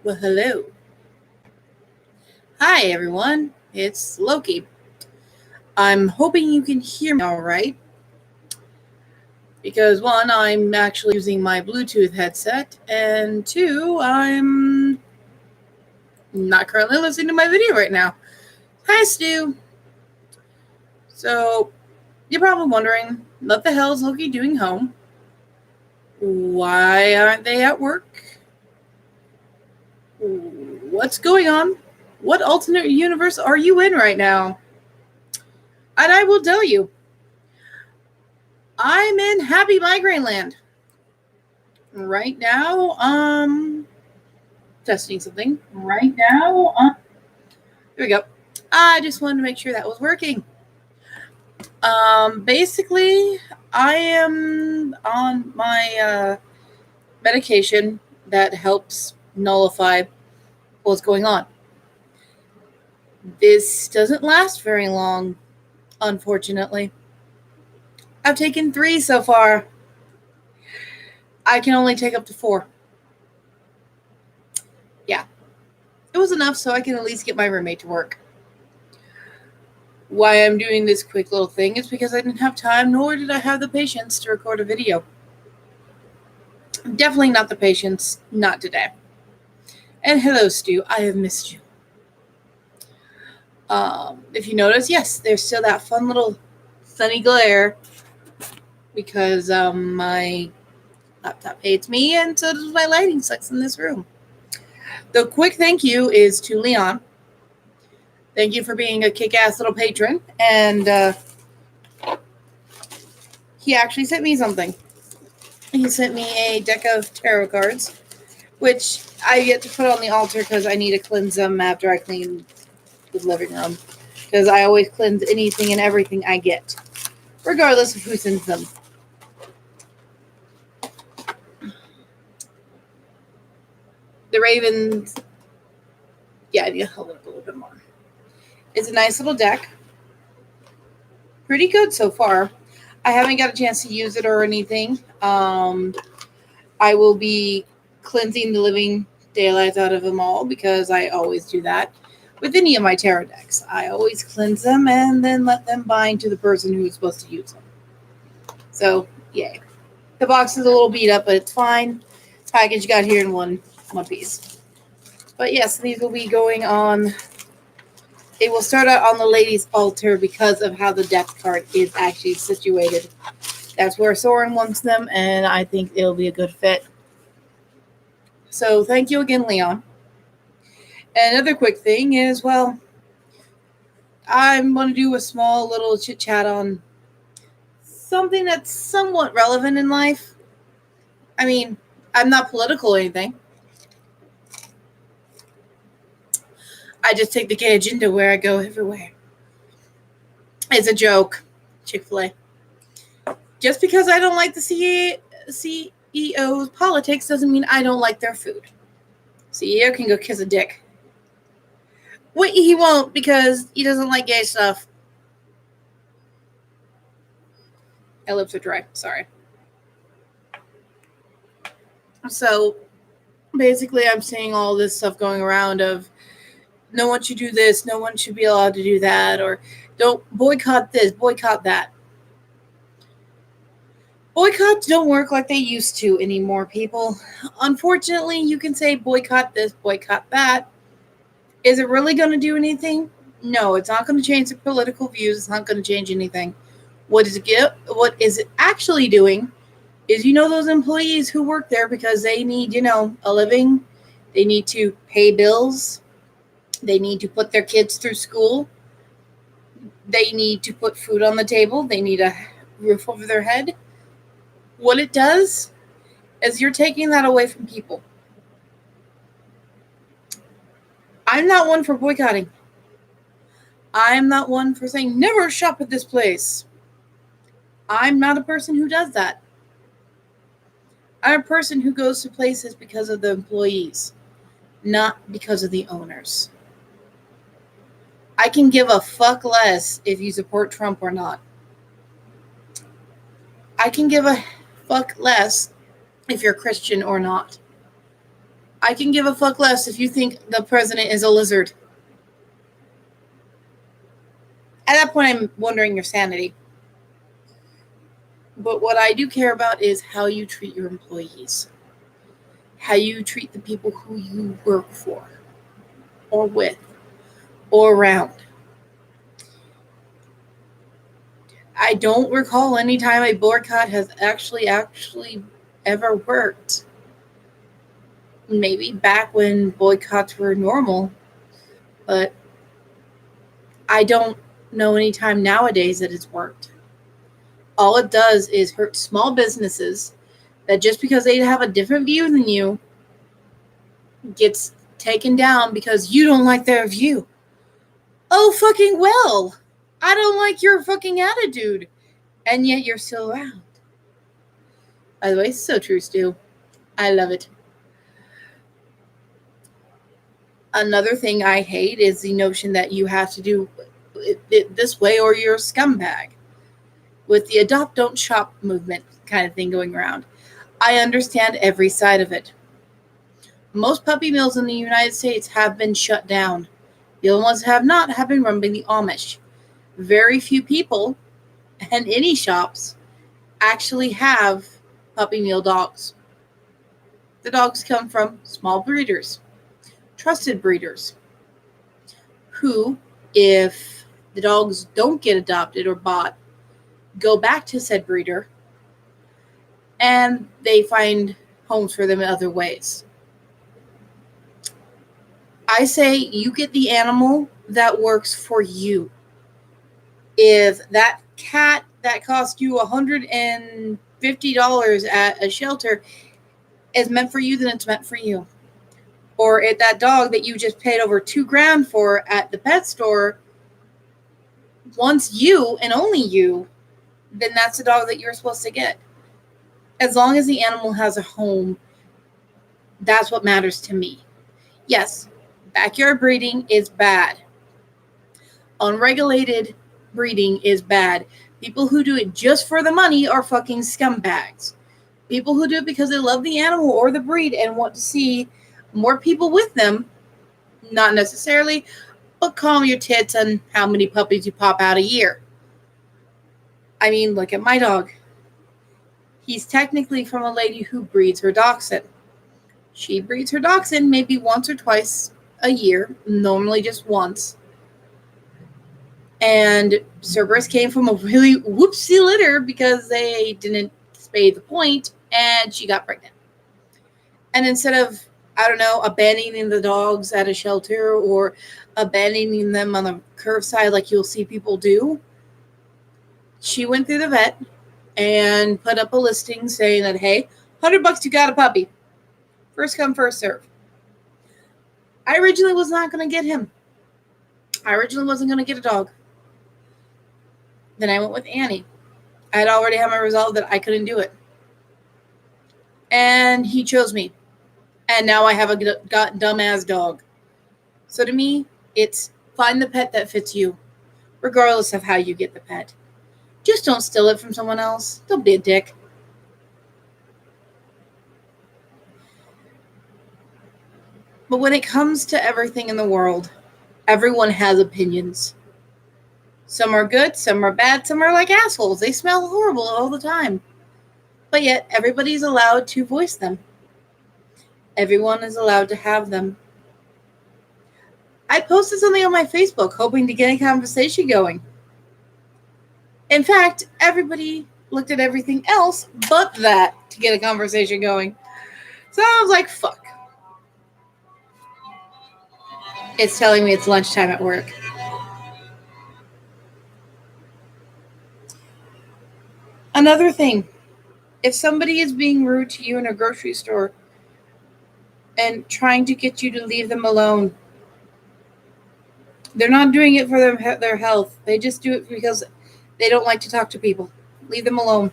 Well, hello. Hi, everyone. It's Loki. I'm hoping you can hear me all right. Because one, I'm actually using my Bluetooth headset, and two, I'm not currently listening to my video right now. Hi, Stu. So, you're probably wondering, what the hell is Loki doing home? Why aren't they at work? What's going on? What alternate universe are you in right now? And I will tell you, I'm in Happy Migraine Land. Right now, testing something. There we go. I just wanted to make sure that was working. Basically, I am on my medication that helps nullify what's going on. This doesn't last very long, unfortunately. I've taken 3 so far. I can only take up to 4. Yeah. It was enough so I can at least get my roommate to work. Why I'm doing this quick little thing is because I didn't have time, nor did I have the patience to record a video. Definitely not the patience, not today. And hello, Stu, I have missed you. If you notice, yes, there's still that fun little sunny glare because my laptop hates me and so does my lighting sucks in this room. The quick thank you is to Leon. Thank you for being a kick-ass little patron, and he actually sent me something. He sent me a deck of tarot cards, which I get to put on the altar because I need to cleanse them after I clean the living room. Because I always cleanse anything and everything I get, regardless of who sends them. The Ravens, yeah, I need to hold it up a little bit more. It's a nice little deck. Pretty good so far. I haven't got a chance to use it or anything. I will be cleansing the living daylights out of them all because I always do that with any of my tarot decks. I always cleanse them and then let them bind to the person who is supposed to use them. So, yay. The box is a little beat up, but it's fine. Package got here in one piece. But yes, these will be going on. It will start out on the lady's altar because of how the death card is actually situated. That's where Soren wants them, and I think it'll be a good fit. So thank you again, Leon. And another quick thing is, well, I'm going to do a small little chit chat on something that's somewhat relevant in life. I mean, I'm not political or anything. I just take the gay agenda where I go everywhere. It's a joke. Chick-fil-A. Just because I don't like the CEO's politics doesn't mean I don't like their food. CEO can go kiss a dick. Wait, he won't because he doesn't like gay stuff. My lips are dry. Sorry. So, basically, I'm seeing all this stuff going around of no one should do this, no one should be allowed to do that, or don't boycott this, boycott that. Boycotts don't work like they used to anymore, people. Unfortunately, you can say boycott this, boycott that. Is it really going to do anything? No, it's not going to change the political views. It's not going to change anything. What is it actually doing is, those employees who work there because they need, a living. They need to pay bills. They need to put their kids through school. They need to put food on the table. They need a roof over their head. What it does is you're taking that away from people. I'm not one for boycotting. I'm not one for saying, never shop at this place. I'm not a person who does that. I'm a person who goes to places because of the employees, not because of the owners. I can give a fuck less if you support Trump or not. I can give a fuck less if you're Christian or not. I can give a fuck less if you think the president is a lizard. At that point, I'm wondering your sanity. But what I do care about is how you treat your employees, how you treat the people who you work for, or with, or around. I don't recall any time a boycott has actually ever worked. Maybe back when boycotts were normal, but I don't know any time nowadays that it's worked. All it does is hurt small businesses that just because they have a different view than you gets taken down because you don't like their view. Oh, fucking well. I don't like your fucking attitude. And yet you're still around. By the way, so true, Stu. I love it. Another thing I hate is the notion that you have to do it this way or you're a scumbag. With the adopt, don't shop movement kind of thing going around. I understand every side of it. Most puppy mills in the United States have been shut down. The only ones that have not have been run by the Amish. Very few people and any shops actually have puppy mill dogs. The dogs come from small breeders, trusted breeders, who, if the dogs don't get adopted or bought, go back to said breeder and they find homes for them in other ways. I say you get the animal that works for you. If that cat that cost you $150 at a shelter is meant for you, then it's meant for you. Or if that dog that you just paid over $2,000 for at the pet store wants you and only you, then that's the dog that you're supposed to get. As long as the animal has a home, that's what matters to me. Yes, backyard breeding is bad. Unregulated breeding is bad. People who do it just for the money are fucking scumbags. People who do it because they love the animal or the breed and want to see more people with them, not necessarily, but calm your tits on how many puppies you pop out a year. I mean, look at my dog. He's technically from a lady who breeds her dachshund. She breeds her dachshund maybe once or twice a year, normally just once. And Cerberus came from a really whoopsie litter because they didn't spay the point, and she got pregnant. And instead of, I don't know, abandoning the dogs at a shelter or abandoning them on the curbside like you'll see people do, she went through the vet and put up a listing saying that, hey, $100 you got a puppy. First come, first serve. I originally was not going to get him. I originally wasn't going to get a dog. Then I went with Annie. I had already had my resolve that I couldn't do it. And he chose me. And now I have a dumbass dog. So to me, it's find the pet that fits you, regardless of how you get the pet. Just don't steal it from someone else. Don't be a dick. But when it comes to everything in the world, everyone has opinions. Some are good, some are bad, some are like assholes. They smell horrible all the time. But yet, everybody's allowed to voice them. Everyone is allowed to have them. I posted something on my Facebook hoping to get a conversation going. In fact, everybody looked at everything else but that to get a conversation going. So I was like, fuck. It's telling me it's lunchtime at work. Another thing, if somebody is being rude to you in a grocery store and trying to get you to leave them alone, they're not doing it for their health. They just do it because they don't like to talk to people. Leave them alone.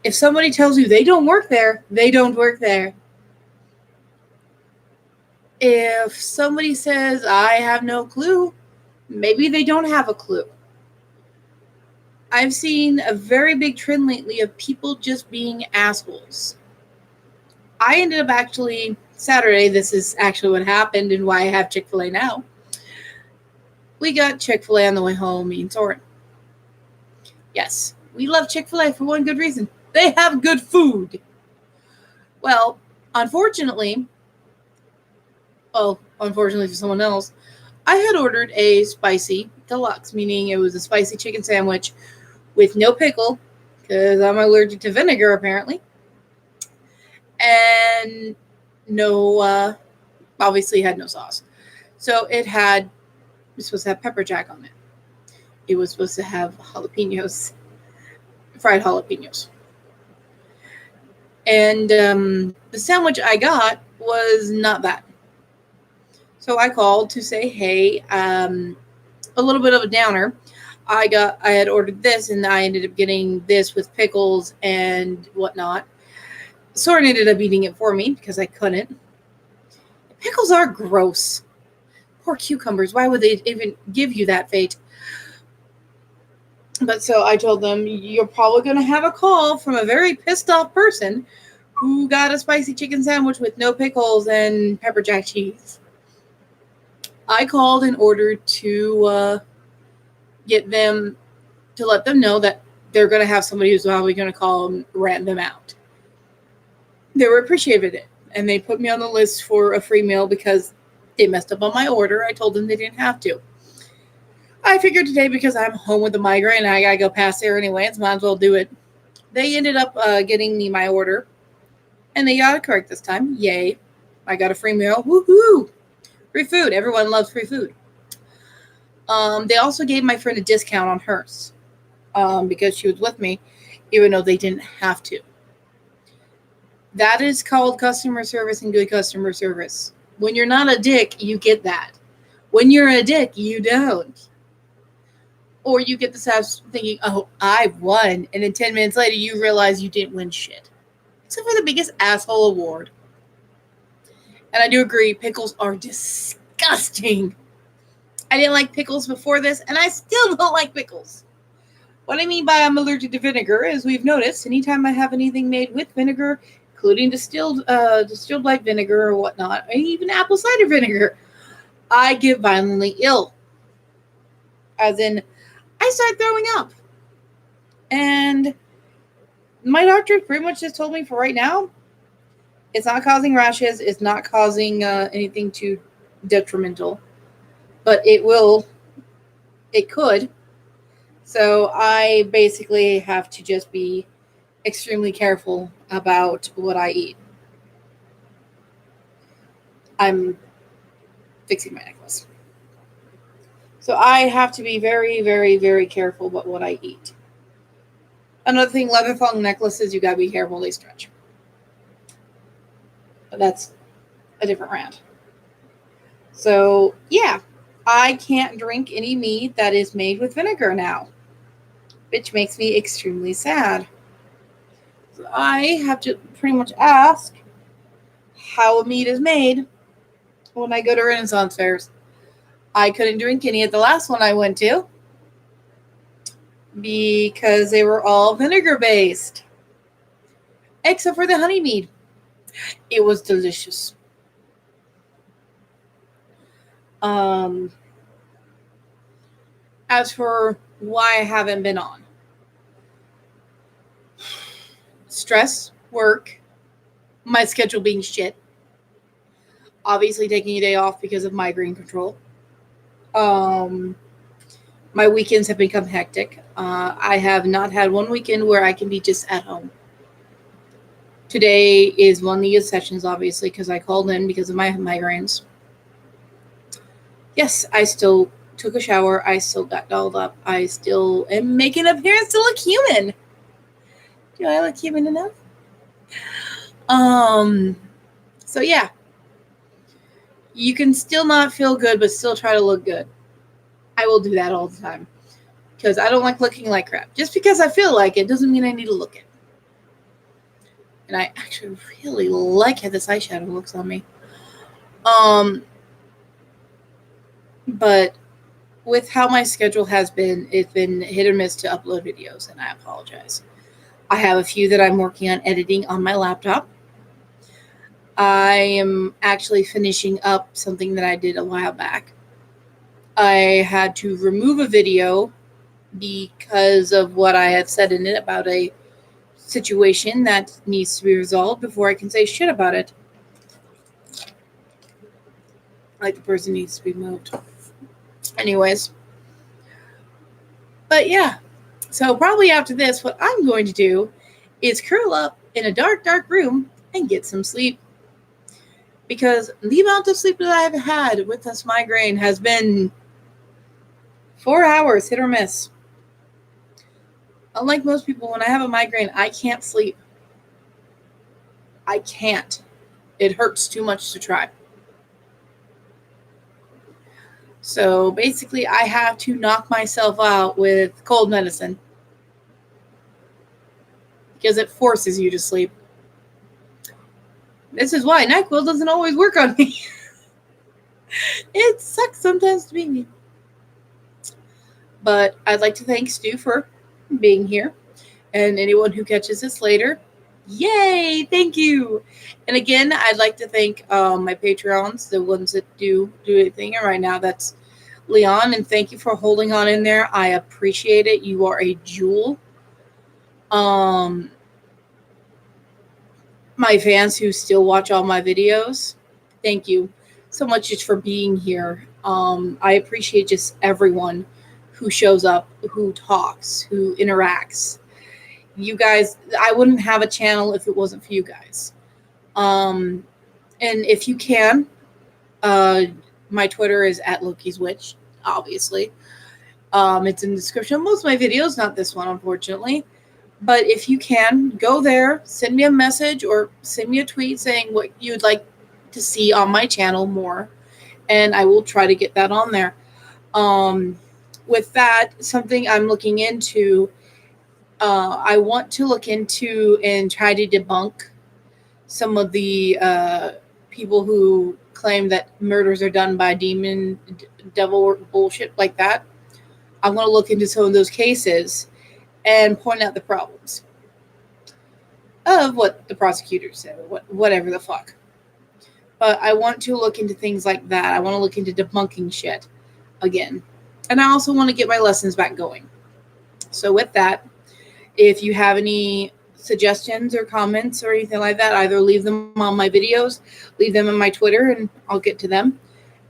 If somebody tells you they don't work there, they don't work there. If somebody says, I have no clue, maybe they don't have a clue. I've seen a very big trend lately of people just being assholes. I ended up actually, Saturday, this is actually what happened and why I have Chick-fil-A now. We got Chick-fil-A on the way home, me and Soren. Yes, we love Chick-fil-A for one good reason. They have good food. Well, unfortunately for someone else, I had ordered a spicy deluxe, meaning it was a spicy chicken sandwich with no pickle, because I'm allergic to vinegar apparently, and no, obviously had no sauce. So it was supposed to have pepper jack on it. It was supposed to have jalapenos, fried jalapenos. And the sandwich I got was not that. So I called to say, hey, a little bit of a downer. I had ordered this and I ended up getting this with pickles and whatnot. Soren ended up eating it for me because I couldn't. Pickles are gross. Poor cucumbers. Why would they even give you that fate? But so I told them, you're probably going to have a call from a very pissed off person who got a spicy chicken sandwich with no pickles and pepper jack cheese. I called and ordered to get them to let them know that they're going to have somebody who's probably going to call and rat them out. They were appreciative of it, and they put me on the list for a free meal because they messed up on my order. I told them they didn't have to. I figured today, because I'm home with a migraine, I gotta go past there anyway, so might as well do it. They ended up getting me my order, and they got it correct this time. Yay. I got a free meal. Woohoo! Free food. Everyone loves free food. They also gave my friend a discount on hers because she was with me, even though they didn't have to. That is called customer service and good customer service. When you're not a dick, you get that. When you're a dick, you don't. Or you get this house thinking, oh, I won. And then 10 minutes later, you realize you didn't win shit. Except for the biggest asshole award. And I do agree, pickles are disgusting. I didn't like pickles before this, and I still don't like pickles. What I mean by I'm allergic to vinegar, as we've noticed, anytime I have anything made with vinegar, including distilled white vinegar or whatnot, or even apple cider vinegar, I get violently ill. As in, I start throwing up. And my doctor pretty much just told me for right now, it's not causing rashes, it's not causing anything too detrimental, but it could. So I basically have to just be extremely careful about what I eat. I'm fixing my necklace. So I have to be very, very, very careful about what I eat. Another thing, leather thong necklaces, you gotta be careful, they stretch. But that's a different rant. So, yeah, I can't drink any meat that is made with vinegar now, which makes me extremely sad. So I have to pretty much ask how a meat is made when I go to Renaissance fairs. I couldn't drink any at the last one I went to because they were all vinegar based, except for the honey mead. It was delicious. As for why I haven't been on, stress, work, my schedule being shit, obviously taking a day off because of migraine control. My weekends have become hectic. I have not had one weekend where I can be just at home. Today is one of the sessions, obviously, because I called in because of my migraines. Yes, I still took a shower. I still got dolled up. I still am making an appearance to look human. Do I look human enough? So yeah. You can still not feel good, but still try to look good. I will do that all the time. Because I don't like looking like crap. Just because I feel like it doesn't mean I need to look it. And I actually really like how this eyeshadow looks on me. But with how my schedule has been, it's been hit or miss to upload videos, and I apologize. I have a few that I'm working on editing on my laptop. I am actually finishing up something that I did a while back. I had to remove a video because of what I had said in it about a situation that needs to be resolved before I can say shit about it. Like the person needs to be moved. Anyways. But yeah. So probably after this, what I'm going to do is curl up in a dark, dark room and get some sleep. Because the amount of sleep that I've had with this migraine has been 4 hours, hit or miss. Unlike most people, when I have a migraine, I can't sleep. I can't. It hurts too much to try. So basically, I have to knock myself out with cold medicine because it forces you to sleep. This is why NyQuil doesn't always work on me. It sucks sometimes to be me. But I'd like to thank Stu for being here. And anyone who catches this later, yay, thank you. And again, I'd like to thank my Patreons, the ones that do anything. And right now, that's Leon. And thank you for holding on in there. I appreciate it. You are a jewel. My fans who still watch all my videos, thank you so much just for being here. I appreciate just everyone who shows up, who talks, who interacts. You guys, I wouldn't have a channel if it wasn't for you guys. And if you can, my Twitter is @Loki'sWitch, obviously. It's in the description of most of my videos, not this one, unfortunately. But if you can, go there, send me a message or send me a tweet saying what you'd like to see on my channel more, and I will try to get that on there. With that, something I'm looking into, I want to look into and try to debunk some of the people who claim that murders are done by demon, devil bullshit like that. I want to look into some of those cases and point out the problems of what the prosecutors said, or whatever the fuck. But I want to look into things like that. I want to look into debunking shit again. And I also want to get my lessons back going. So with that, if you have any suggestions or comments or anything like that, either leave them on my videos, leave them on my Twitter, and I'll get to them.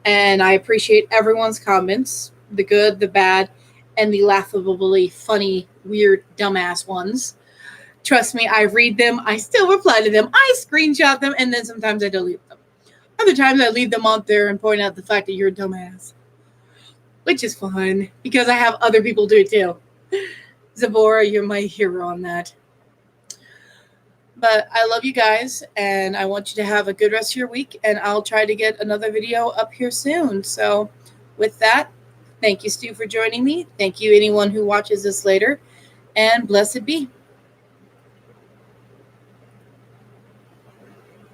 And I appreciate everyone's comments, the good, the bad, and the laughably funny, weird, dumbass ones. Trust me, I read them. I still reply to them. I screenshot them, and then sometimes I delete them. Other times I leave them out there and point out the fact that you're a dumbass, which is fun because I have other people do it too. Zabora, you're my hero on that. But I love you guys, and I want you to have a good rest of your week, and I'll try to get another video up here soon. So with that, thank you, Stu, for joining me. Thank you, anyone who watches this later, and blessed be.